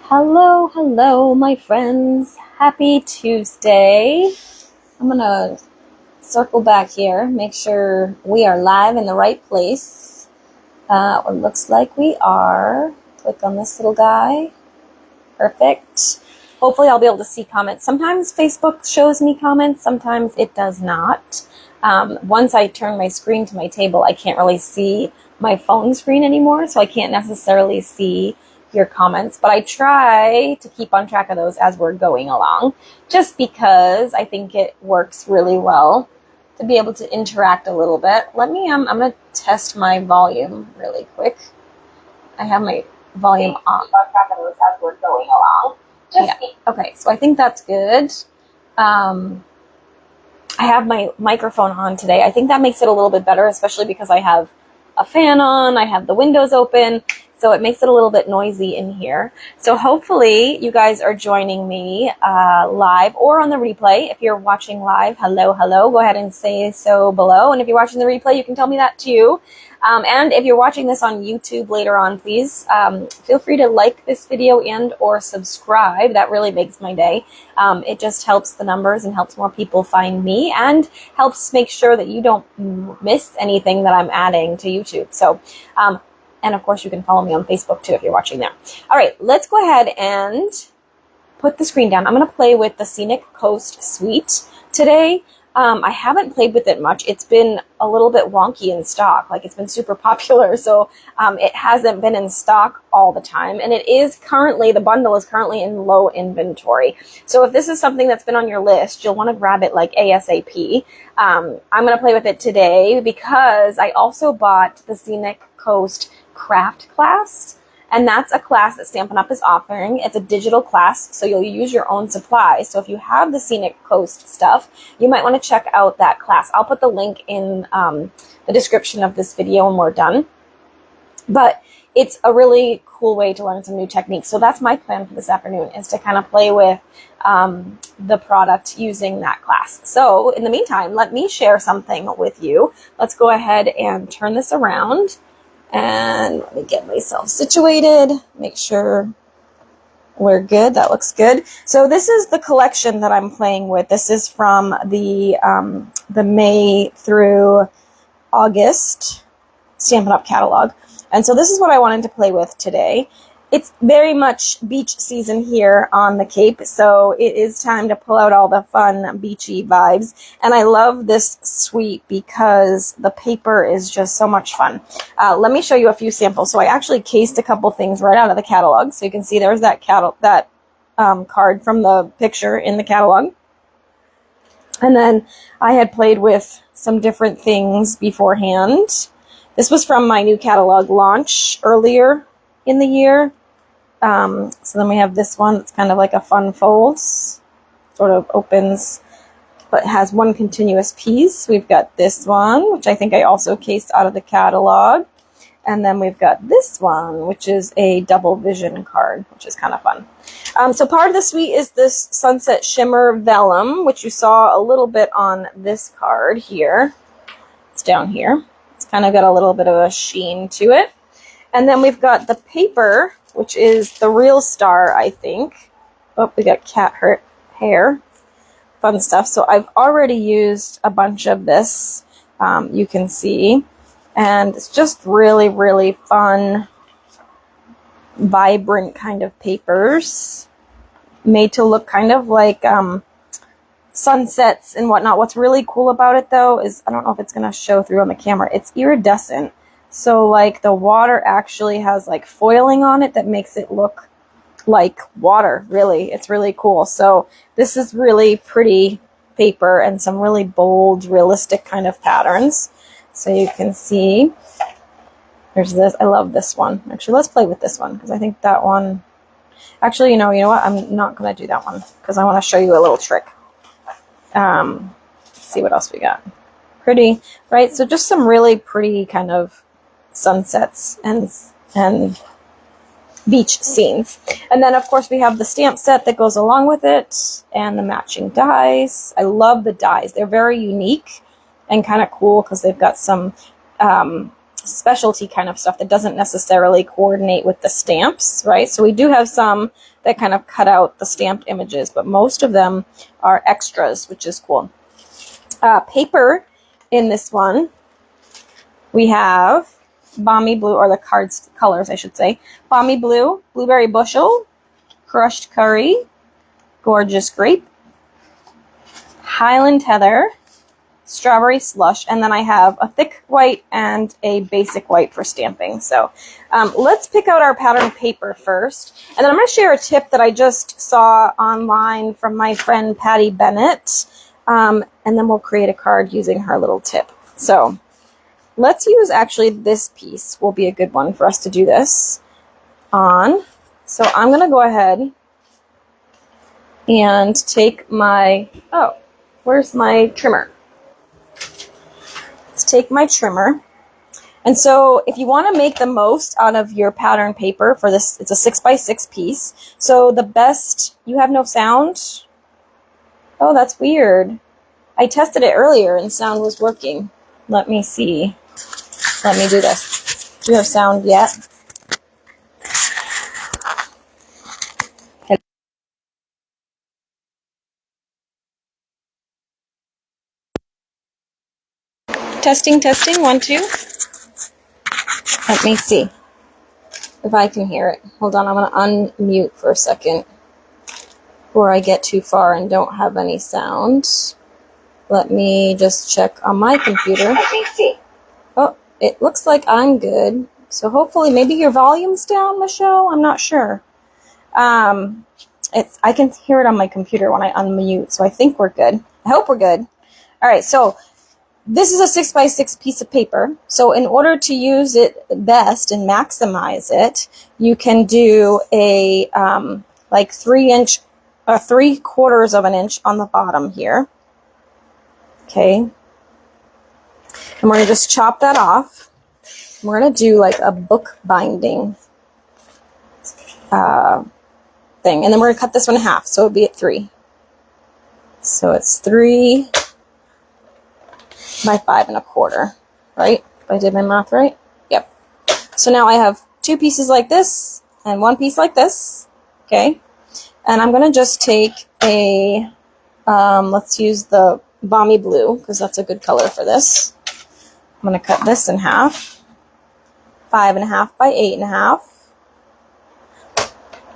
Hello, hello, my friends. Happy Tuesday. I'm gonna circle back here, make sure we are live in the right place. It looks like we are. Click on this little guy. Perfect. Hopefully I'll be able to see comments. Sometimes Facebook shows me comments, sometimes it does not. Once I turn my screen to my table, I can't really see my phone screen anymore, so I can't necessarily see your comments, but I try to keep on track of those as we're going along, just because I think it works really well to be able to interact a little bit. I'm going to test my volume really quick. I have my volume on. Keep on track of those as we're going along. Okay, so I think that's good. I have my microphone on today. I think that makes it a little bit better, especially because I have a fan on, I have the windows open, so it makes it a little bit noisy in here. So hopefully you guys are joining me live or on the replay. If you're watching live, hello, hello. Go ahead and say so below. And if you're watching the replay, you can tell me that too. And if you're watching this on YouTube later on, please feel free to like this video and or subscribe. That really makes my day. It just helps the numbers and helps more people find me and helps make sure that you don't miss anything that I'm adding to YouTube. So, and of course you can follow me on Facebook too if you're watching there. All right, let's go ahead and put the screen down. I'm going to play with the Scenic Coast Suite today. I haven't played with it much. It's been a little bit wonky in stock. Like, it's been super popular, so it hasn't been in stock all the time. And it is currently, the bundle is currently in low inventory. So if this is something that's been on your list, you'll want to grab it like ASAP. I'm going to play with it today because I also bought the Scenic Coast Craft class. And that's a class that Stampin' Up is offering. It's a digital class, so you'll use your own supplies. So if you have the Scenic Coast stuff, you might want to check out that class. I'll put the link in the description of this video when we're done. But it's a really cool way to learn some new techniques. So that's my plan for this afternoon, is to kind of play with the product using that class. So in the meantime, let me share something with you. Let's go ahead and turn this around. And let me get myself situated, make sure we're good. That looks good. So this is the collection that I'm playing with. This is from the May through August Stampin' Up catalog. And so this is what I wanted to play with today. It's very much beach season here on the Cape, so it is time to pull out all the fun beachy vibes. And I love this suite because the paper is just so much fun. Let me show you a few samples. So I actually cased a couple things right out of the catalog. So you can see there's that card from the picture in the catalog. And then I had played with some different things beforehand. This was from my new catalog launch earlier in the year. So then we have this one that's kind of like a fun fold, sort of opens but has one continuous piece. We've got this one, which I think I also cased out of the catalog. And then we've got this one, which is a double vision card, which is kind of fun. So part of the suite is this Sunset Shimmer Vellum, which you saw a little bit on this card here. It's down here. It's kind of got a little bit of a sheen to it. And then we've got the paper, which is the Real Star, I think. Oh, we got cat hair. Fun stuff. So I've already used a bunch of this, you can see. And it's just really, really fun, vibrant kind of papers. Made to look kind of like sunsets and whatnot. What's really cool about it, though, is, I don't know if it's going to show through on the camera, it's iridescent. So, like, the water actually has, like, foiling on it that makes it look like water, really. It's really cool. So, this is really pretty paper and some really bold, realistic kind of patterns. So, you can see, there's this. I love this one. Actually, let's play with this one, because I think that one... Actually, you know what? I'm not going to do that one, because I want to show you a little trick. Let's see what else we got. Pretty, right? So, just some really pretty kind of sunsets and beach scenes. And then, of course, we have the stamp set that goes along with it and the matching dies. I love the dies. They're very unique and kind of cool because they've got some specialty kind of stuff that doesn't necessarily coordinate with the stamps, right? So we do have some that kind of cut out the stamped images, but most of them are extras, which is cool. Paper in this one, we have Balmy Blue, or the cards colors, I should say. Balmy Blue, Blueberry Bushel, Crushed Curry, Gorgeous Grape, Highland Heather, Strawberry Slush, and then I have a thick white and a basic white for stamping. So let's pick out our pattern paper first. And then I'm going to share a tip that I just saw online from my friend Patty Bennett. And then we'll create a card using her little tip. So let's use actually this piece will be a good one for us to do this on. So I'm going to go ahead and take my, oh, where's my trimmer? Let's take my trimmer. And so if you want to make the most out of your pattern paper for this, it's a 6x6 piece. So the best, you have no sound? Oh, that's weird. I tested it earlier and sound was working. Let me see. Let me do this. Do you have sound yet? Testing, testing, 1, 2. Let me see if I can hear it. Hold on, I'm going to unmute for a second before I get too far and don't have any sound. Let me just check on my computer. Let me see. Oh, it looks like I'm good. So hopefully, maybe your volume's down, Michelle? I'm not sure. I can hear it on my computer when I unmute, so I think we're good. I hope we're good. All right, so this is a 6x6 piece of paper. So in order to use it best and maximize it, you can do a like 3-inch, 3/4 of an inch on the bottom here. Okay. And we're going to just chop that off. We're going to do like a book binding thing. And then we're going to cut this one in half. So it would be at 3. So it's 3 by 5 1/4, right? If I did my math right? Yep. So now I have 2 pieces like this and 1 piece like this. Okay. And I'm going to just take a, let's use the Balmy Blue because that's a good color for this. I'm going to cut this in half. 5 1/2 by 8 1/2.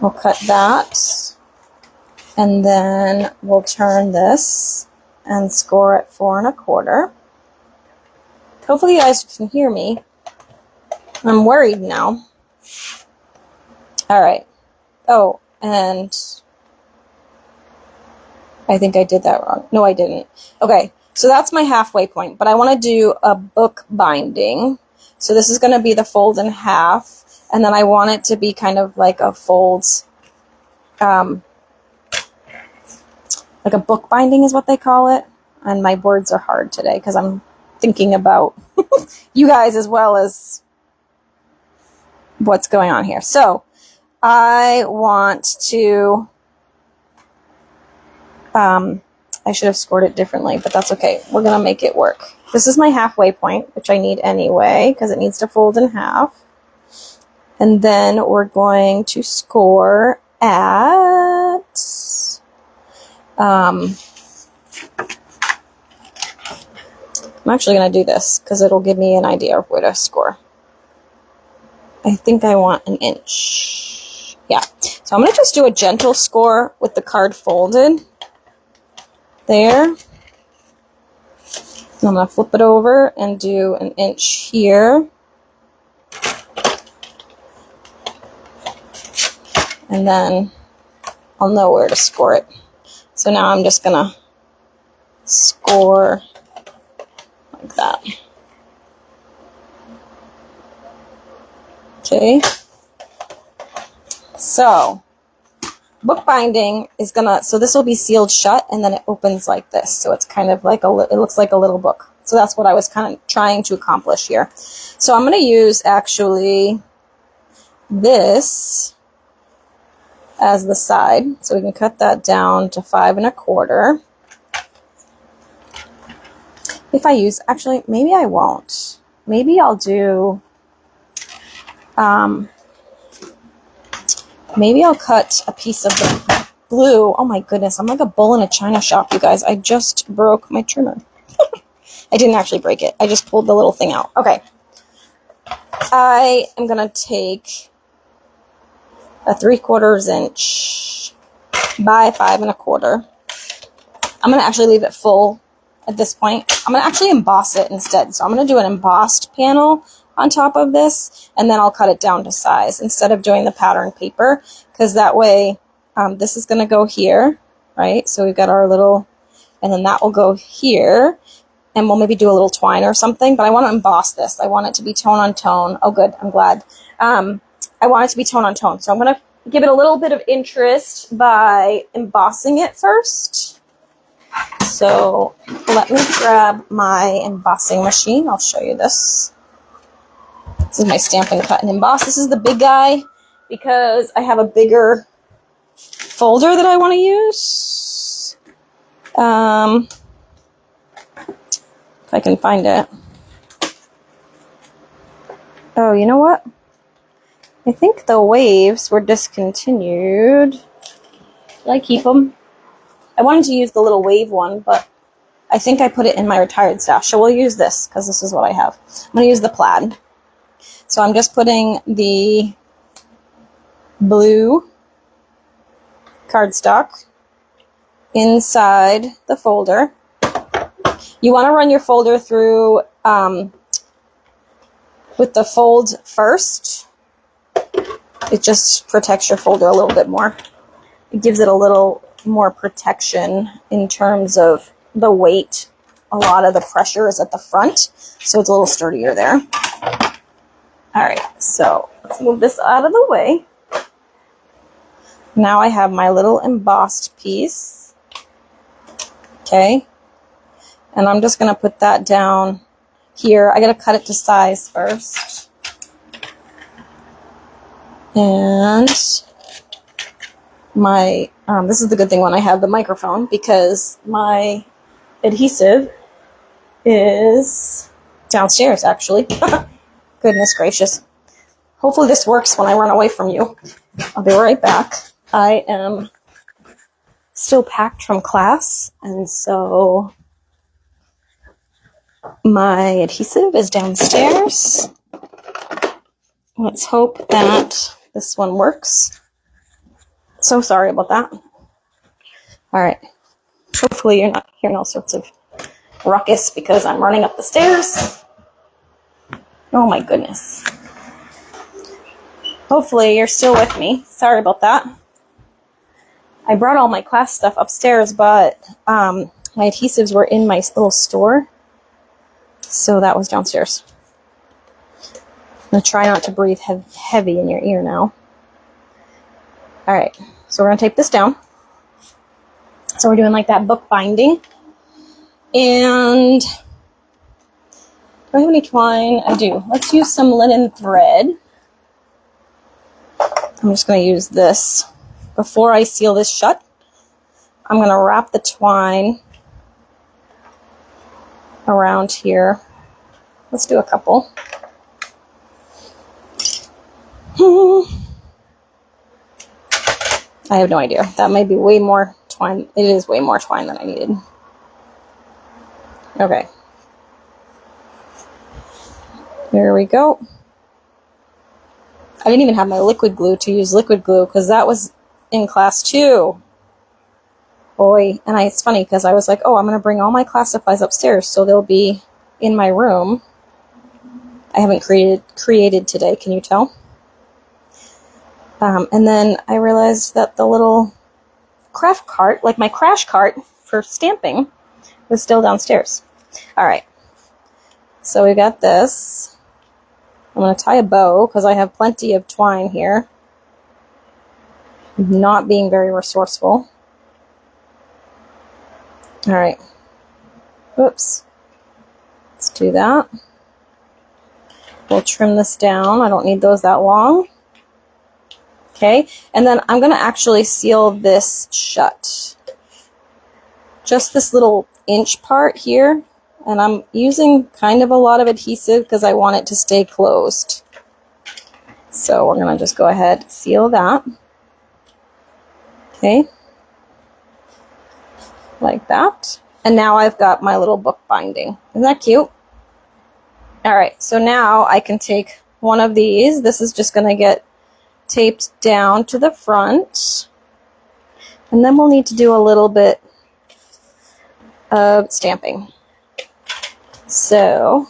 We'll cut that. And then we'll turn this and score at 4 1/4. Hopefully you guys can hear me. I'm worried now. All right. Oh, and I think I did that wrong. No, I didn't. Okay, so that's my halfway point, but I want to do a book binding. So this is going to be the fold in half, and then I want it to be kind of like a fold, like a book binding is what they call it. And my words are hard today because I'm thinking about you guys as well as what's going on here. So I want to, I should have scored it differently, but that's okay. We're going to make it work. This is my halfway point, which I need anyway because it needs to fold in half. And then we're going to score at, I'm actually going to do this because it'll give me an idea of where to score. I think I want 1 inch. Yeah. So I'm going to just do a gentle score with the card folded. There. And I'm going to flip it over and do 1 inch here. And then I'll know where to score it. So now I'm just going to score like that. Okay. So book binding is gonna, so this will be sealed shut and then it opens like this. So it's kind of like it looks like a little book. So that's what I was kind of trying to accomplish here. So I'm going to use actually this as the side. So we can cut that down to 5 1/4. If I use, actually, maybe I won't. Maybe I'll do Maybe I'll cut a piece of the blue. Oh my goodness, I'm like a bull in a china shop, you guys. I just broke my trimmer. I didn't actually break it. I just pulled the little thing out. Okay. I am going to take a 3/4 inch by 5 1/4. I'm going to actually leave it full at this point. I'm going to actually emboss it instead. So I'm going to do an embossed panel on top of this, and then I'll cut it down to size instead of doing the pattern paper, because that way this is going to go here, right? So we've got our little, and then that will go here, and we'll maybe do a little twine or something, but I want to emboss this. I want it to be tone on tone. Oh, good. I'm glad. I want it to be tone on tone. So I'm going to give it a little bit of interest by embossing it first. So let me grab my embossing machine. I'll show you this. This is my Stampin' Cut and Emboss. This is the big guy because I have a bigger folder that I want to use. If I can find it. Oh, you know what? I think the waves were discontinued. Did I keep them? I wanted to use the little wave one, but I think I put it in my retired stash. So we'll use this because this is what I have. I'm going to use the plaid. So I'm just putting the blue cardstock inside the folder. You want to run your folder through with the fold first. It just protects your folder a little bit more. It gives it a little more protection in terms of the weight. A lot of the pressure is at the front, so it's a little sturdier there. All right, so let's move this out of the way. Now I have my little embossed piece. Okay, and I'm just going to put that down here. I got to cut it to size first. And my, this is the good thing when I have the microphone, because my adhesive is downstairs, actually. Goodness gracious. Hopefully this works when I run away from you. I'll be right back. I am still packed from class, and so my adhesive is downstairs. Let's hope that this one works. So sorry about that. All right. Hopefully you're not hearing all sorts of ruckus because I'm running up the stairs. Oh my goodness. Hopefully you're still with me. Sorry about that. I brought all my class stuff upstairs, but my adhesives were in my little store. So that was downstairs. I'm going to try not to breathe heavy in your ear now. All right, so we're going to tape this down. So we're doing like that book binding. And do I have any twine? I do. Let's use some linen thread. I'm just going to use this. Before I seal this shut, I'm going to wrap the twine around here. Let's do a couple. I have no idea. That might be way more twine. It is way more twine than I needed. Okay. There we go. I didn't even have my liquid glue to use liquid glue because that was in class too. Boy, and it's funny because I was like, oh, I'm going to bring all my class supplies upstairs so they'll be in my room. I haven't created today, can you tell? And then I realized that the little craft cart, like my crash cart for stamping, was still downstairs. All right. So we got this. I'm going to tie a bow because I have plenty of twine here. I'm not being very resourceful. All right. Oops. Let's do that. We'll trim this down. I don't need those that long. Okay, and then I'm going to actually seal this shut. Just this little inch part here. And I'm using kind of a lot of adhesive because I want it to stay closed. So we're going to just go ahead, seal that. Okay. Like that. And now I've got my little book binding. Isn't that cute? All right, so now I can take one of these. This is just going to get taped down to the front. And then we'll need to do a little bit of stamping. So,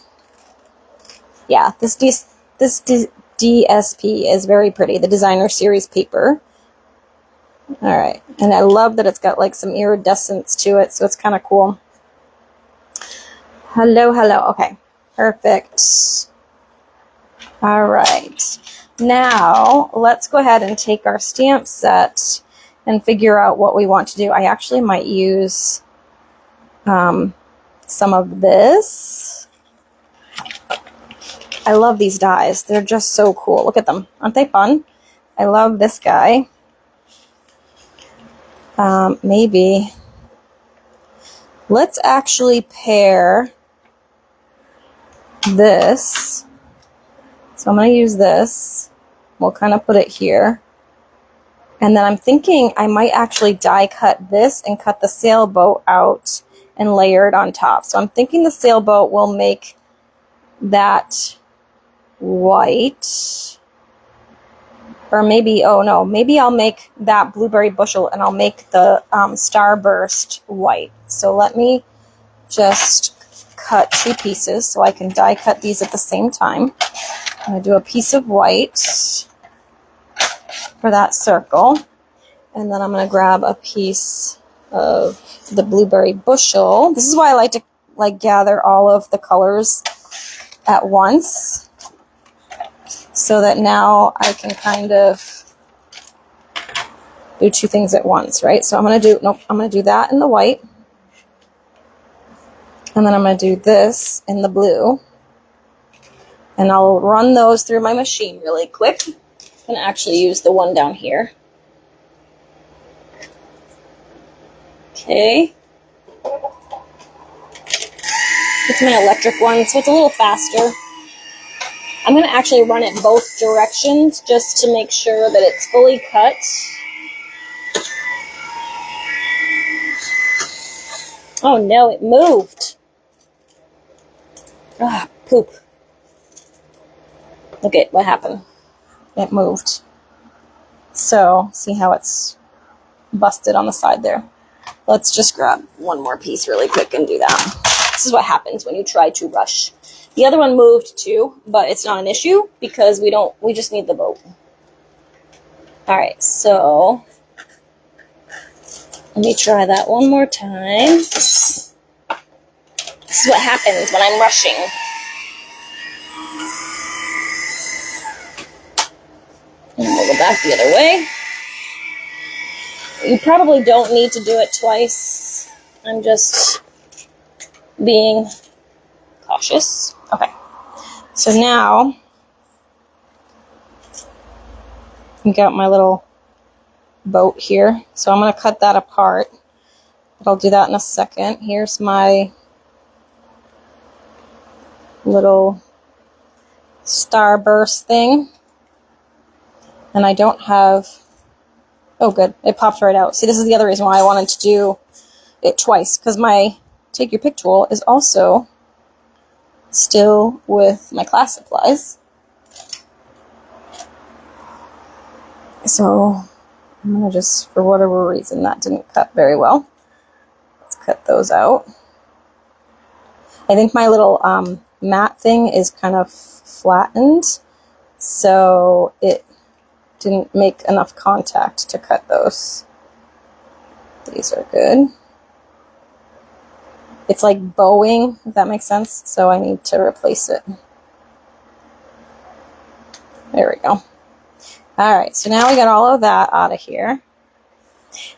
yeah, this DSP is very pretty, the designer series paper. All right, and I love that it's got like some iridescence to it, so it's kind of cool. Hello, hello. Okay, perfect. All right, now let's go ahead and take our stamp set and figure out what we want to do. I actually might use some of this. I love these dies. They're just so cool. Look at them. Aren't they fun? I love this guy. Maybe. Let's actually pair this. So I'm going to use this. We'll kind of put it here. And then I'm thinking I might actually die cut this and cut the sailboat out and layer it on top. So I'm thinking the sailboat will make that white. Or maybe, oh no, maybe I'll make that blueberry bushel and I'll make the starburst white. So let me just cut 2 pieces so I can die cut these at the same time. I'm going to do a piece of white for that circle. And then I'm going to grab a piece of the blueberry bushel. This is why I like to gather all of the colors at once, so that now I can kind of do 2 things at once, right? So I'm going to do that in the white. And then I'm going to do this in the blue. And I'll run those through my machine really quick. I'm going to actually use the one down here. Okay. It's my electric one, so it's a little faster. I'm going to actually run it both directions just to make sure that it's fully cut. Oh no, it moved. Ah, poop. Look at what happened. It moved. So, see how it's busted on the side there. Let's just grab one more piece really quick and do that. This is what happens when you try to rush. The other one moved too, but it's not an issue because we just need the boat. Alright, so let me try that one more time. This is what happens when I'm rushing. And we'll go back the other way. You probably don't need to do it twice. I'm just being cautious. Okay. So now I've got my little boat here. So I'm going to cut that apart. But I'll do that in a second. Here's my little starburst thing. And I don't have... Oh, good. It popped right out. See, this is the other reason why I wanted to do it twice, because my Take Your Pick tool is also still with my class supplies. So I'm going to just, for whatever reason, that didn't cut very well. Let's cut those out. I think my little mat thing is kind of flattened, so it didn't make enough contact to cut those. These are good. It's like bowing, if that makes sense, so I need to replace it. There we go. Alright, so now we got all of that out of here.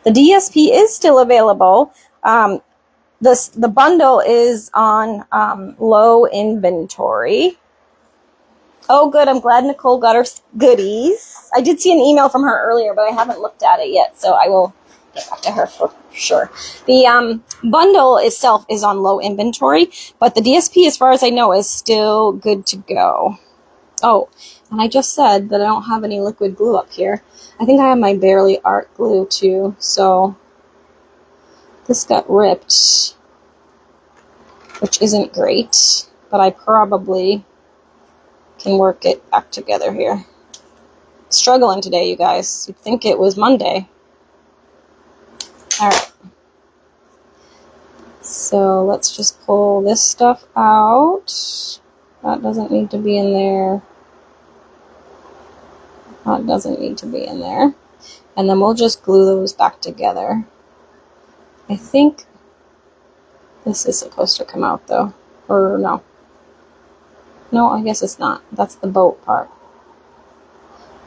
The DSP is still available. The bundle is on low inventory. Oh, good. I'm glad Nicole got her goodies. I did see an email from her earlier, but I haven't looked at it yet, so I will get back to her for sure. The bundle itself is on low inventory, but the DSP, as far as I know, is still good to go. Oh, And I just said that I don't have any liquid glue up here. I think I have my Barely Art glue too, so this got ripped, which isn't great, but I probably can work it back together here. Struggling today, you guys. You'd think it was Monday. Alright. So let's just pull this stuff out. That doesn't need to be in there. That doesn't need to be in there. And then we'll just glue those back together. I think this is supposed to come out though. Or no. No, I guess it's not. That's the boat part.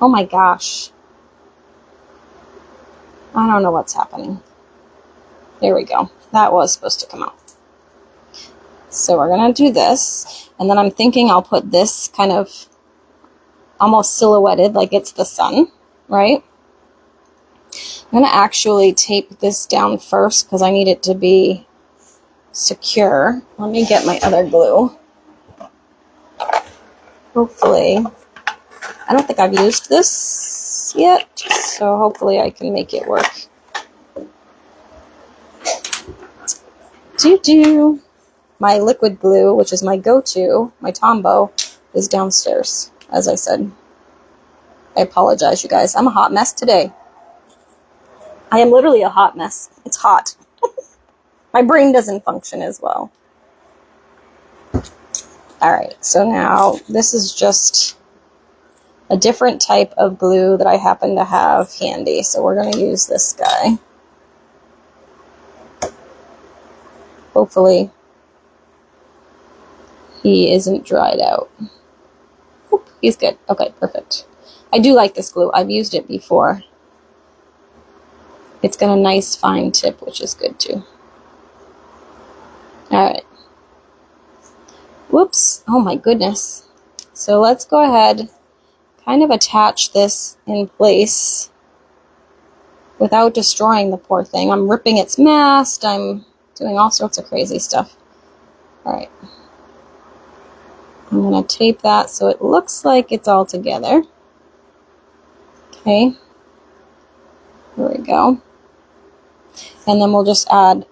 Oh my gosh. I don't know what's happening. There we go. That was supposed to come out. So we're going to do this. And then I'm thinking I'll put this kind of almost silhouetted like it's the sun, right? I'm going to actually tape this down first because I need it to be secure. Let me get my other glue. Hopefully, I don't think I've used this yet, so hopefully I can make it work. My liquid glue, which is my go-to, my Tombow, is downstairs, as I said. I apologize, you guys. I'm a hot mess today. I am literally a hot mess. It's hot. My brain doesn't function as well. Alright, so now this is just a different type of glue that I happen to have handy. So we're going to use this guy. Hopefully he isn't dried out. Oop, he's good. Okay, perfect. I do like this glue. I've used it before. It's got a nice fine tip, which is good too. Alright. Whoops. Oh my goodness. So let's go ahead, kind of attach this in place without destroying the poor thing. I'm ripping its mast. I'm doing all sorts of crazy stuff. Alright. I'm going to tape that so it looks like it's all together. Okay. There we go. And then we'll just add,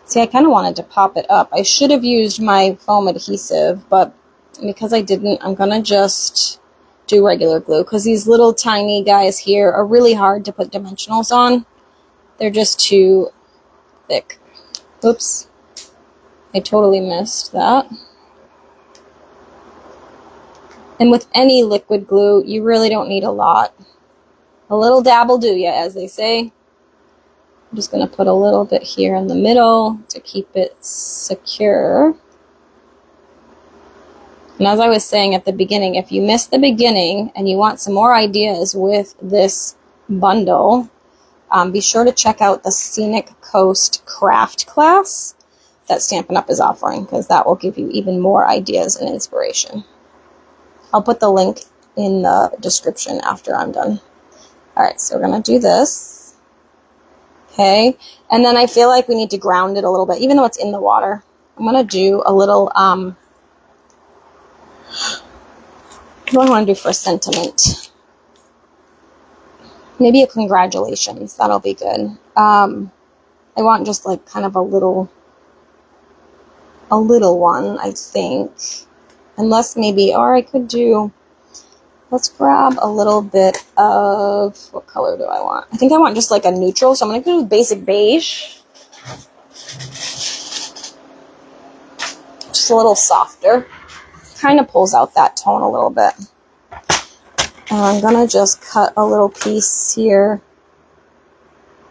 see, I kind of wanted to pop it up. I should have used my foam adhesive, but because I didn't, I'm going to just do regular glue, because these little tiny guys here are really hard to put dimensionals on. They're just too thick. Oops. I totally missed that. And with any liquid glue, you really don't need a lot. A little dab will do ya, as they say. I'm just going to put a little bit here in the middle to keep it secure. And as I was saying at the beginning, if you missed the beginning and you want some more ideas with this bundle, be sure to check out the Scenic Coast craft class that Stampin' Up! Is offering, because that will give you even more ideas and inspiration. I'll put the link in the description after I'm done. Alright, so we're going to do this. Okay, and then I feel like we need to ground it a little bit, even though it's in the water. I'm going to do a little, what do I want to do for a sentiment? Maybe a congratulations. That'll be good. I want just like kind of a little one, I think. Unless maybe, or I could do, let's grab a little bit of, what color do I want? I think I want just like a neutral, so I'm going to do basic beige. Just a little softer. Kind of pulls out that tone a little bit. And I'm going to just cut a little piece here,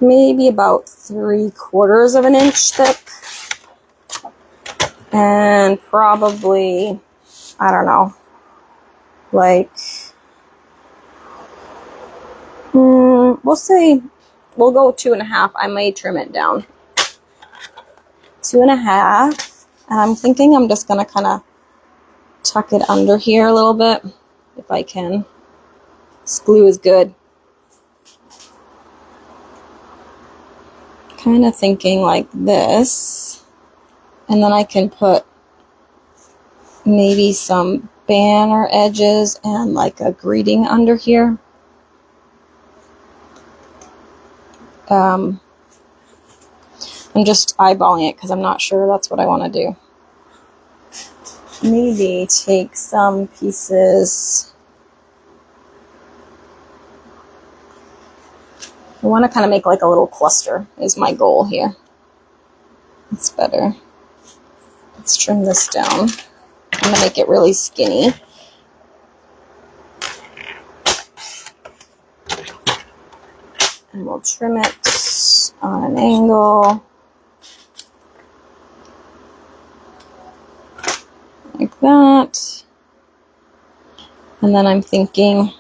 maybe about 3/4 of an inch thick. And probably, I don't know, like, we'll say, we'll go 2.5. I may trim it down. 2.5. And I'm thinking I'm just going to kind of tuck it under here a little bit, if I can. This glue is good. Kind of thinking like this. And then I can put maybe some banner edges and like a greeting under here. I'm just eyeballing it because I'm not sure that's what I want to do. Maybe take some pieces. I want to kind of make like a little cluster is my goal here. That's better. Let's trim this down. I'm going to make it really skinny. And we'll trim it on an angle. Like that. And then I'm thinking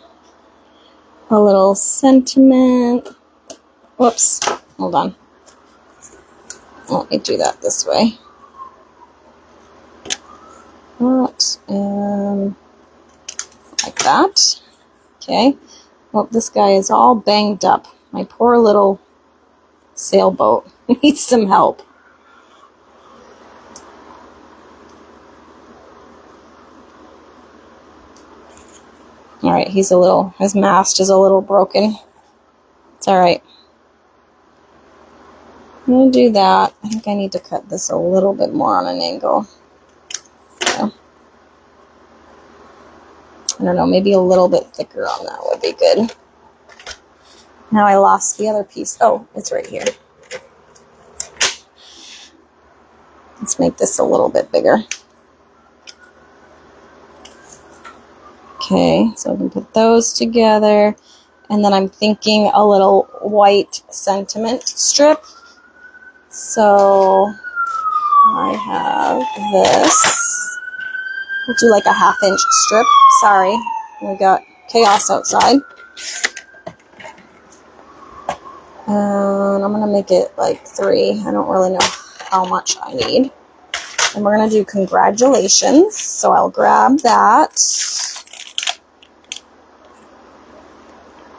a little sentiment. Whoops, hold on. Let me do that this way. That, and like that. Okay. Well, this guy is all banged up. My poor little sailboat needs some help. Alright, his mast is a little broken. It's alright. I'm going to do that. I think I need to cut this a little bit more on an angle. Yeah. I don't know, maybe a little bit thicker on that would be good. Now I lost the other piece. Oh, it's right here. Let's make this a little bit bigger. Okay, so I can put those together. And then I'm thinking a little white sentiment strip. So I have this. We'll do like a 1/2 inch strip. Sorry, we got chaos outside. And I'm going to make it like 3. I don't really know how much I need. And we're going to do congratulations. So I'll grab that.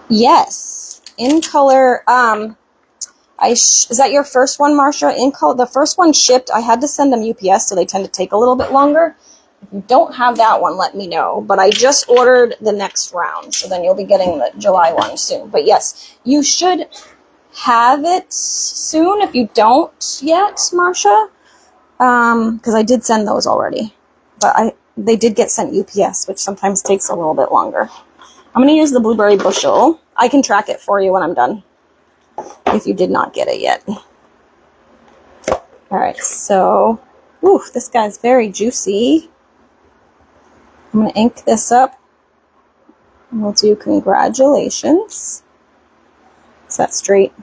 Yes, in color. Is that your first one, Marcia? In color, the first one shipped. I had to send them UPS, so they tend to take a little bit longer. If you don't have that one, let me know. But I just ordered the next round, so then you'll be getting the July one soon. But yes, you should have it soon if you don't yet, Marcia. Because I did send those already, but they did get sent UPS, which sometimes takes a little bit longer. I'm going to use the blueberry bushel. I can track it for you when I'm done, if you did not get it yet. Alright, so, this guy's very juicy. I'm going to ink this up. And we'll do congratulations. Is that straight?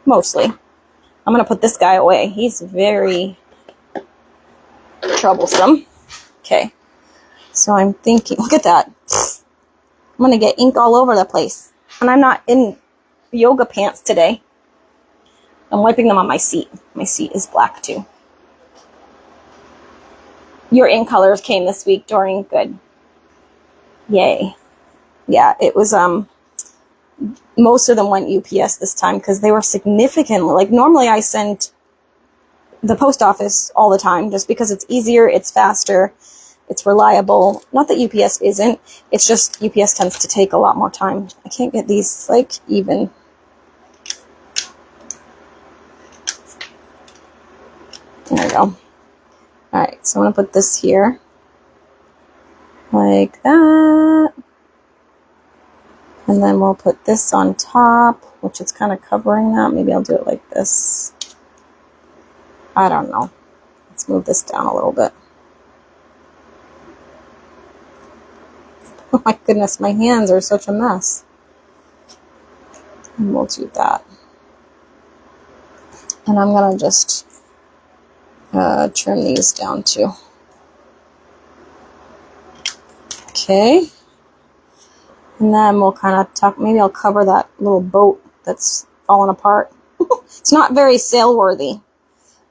Mostly. I'm going to put this guy away. He's very troublesome. Okay, so I'm thinking, look at that. I'm going to get ink all over the place. And I'm not in yoga pants today. I'm wiping them on my seat. My seat is black too. Your ink colors came this week, Doreen. Good. Yay. Yeah, it was, most of them went UPS this time because they were significantly, like normally I send the post office all the time just because it's easier, it's faster, it's reliable. Not that UPS isn't, it's just UPS tends to take a lot more time. I can't get these like even. There we go. Alright, so I'm going to put this here. Like that. And then we'll put this on top, which is kind of covering that. Maybe I'll do it like this. I don't know. Let's move this down a little bit. Oh my goodness, my hands are such a mess. And we'll do that. And I'm going to just trim these down too. Okay. And then we'll kind of tuck, maybe I'll cover that little boat that's falling apart. It's not very sail-worthy. I'm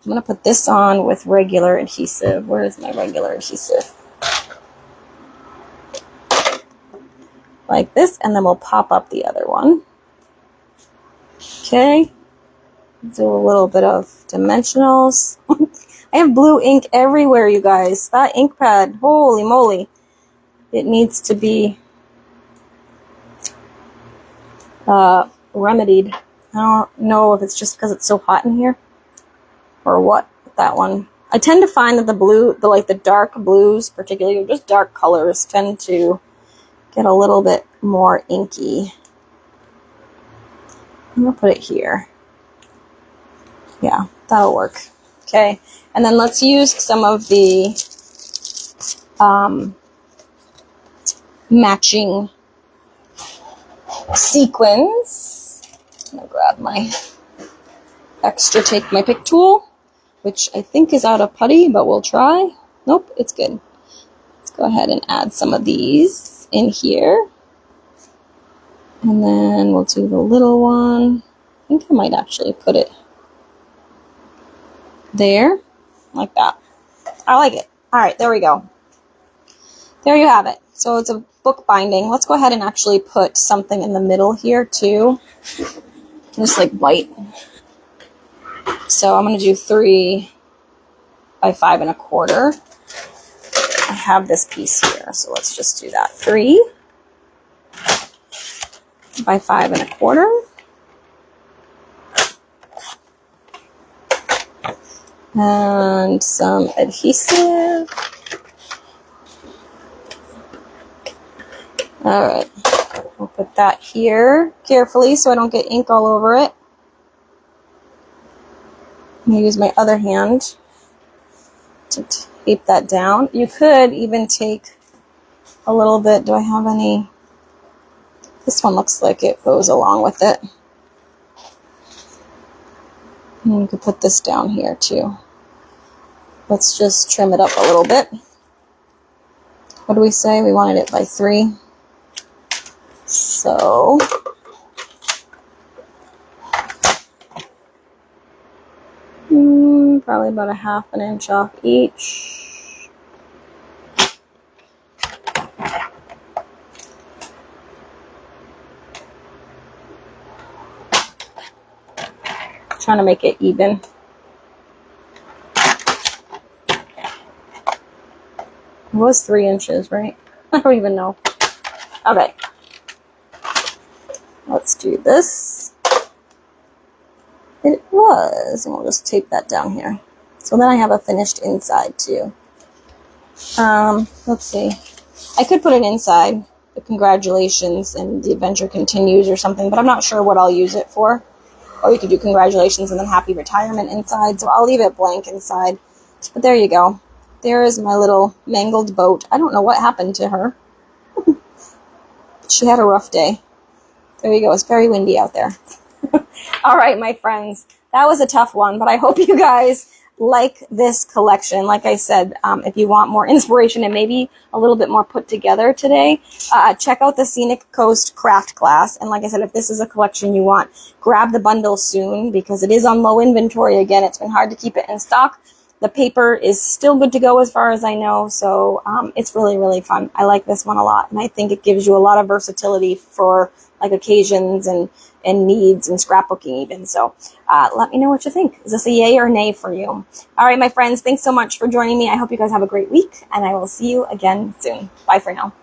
going to put this on with regular adhesive. Where is my regular adhesive? Like this, and then we'll pop up the other one. Okay. Do a little bit of dimensionals. I have blue ink everywhere, you guys. That ink pad, holy moly. it needs to be remedied. I don't know if it's just because it's so hot in here or what with that one. I tend to find that the dark blues, particularly, or just dark colors, tend to get a little bit more inky. I'm going to put it here. Yeah, that'll work. Okay, and then let's use some of the matching sequins. I'm going to grab my take my pick tool, which I think is out of putty, but we'll try. Nope, it's good. Let's go ahead and add some of these in here. And then we'll do the little one. I think I might actually put it there, like that. I like it. All right, there we go. There you have it. So it's a book binding. Let's go ahead and actually put something in the middle here too. Just like white. So I'm going to do 3 by 5 1/4. I have this piece here, so let's just do that. 3 by 5 1/4. And some adhesive. All right, I'll put that here carefully so I don't get ink all over it. I'm going to use my other hand to tape that down. You could even take a little bit. Do I have any? This one looks like it goes along with it. And you could put this down here too. Let's just trim it up a little bit. What do we say? We wanted it by 3. So probably about 1/2 inch off each. Trying to make it even. It was 3 inches, right? I don't even know. Okay. Let's do this. It was, and we'll just tape that down here. So then I have a finished inside too. Let's see. I could put it inside, the congratulations and the adventure continues or something, but I'm not sure what I'll use it for. Or you could do congratulations and then happy retirement inside, so I'll leave it blank inside. But there you go. There is my little mangled boat. I don't know what happened to her. She had a rough day. There you go. It's very windy out there. All right, my friends. That was a tough one, but I hope you guys like this collection. Like I said, if you want more inspiration and maybe a little bit more put together today, check out the Scenic Coast craft class. And like I said, if this is a collection you want, grab the bundle soon because it is on low inventory. Again, it's been hard to keep it in stock. The paper is still good to go as far as I know, so it's really, really fun. I like this one a lot, and I think it gives you a lot of versatility for like occasions and needs and scrapbooking even. So let me know what you think. Is this a yay or nay for you? All right, my friends, thanks so much for joining me. I hope you guys have a great week, and I will see you again soon. Bye for now.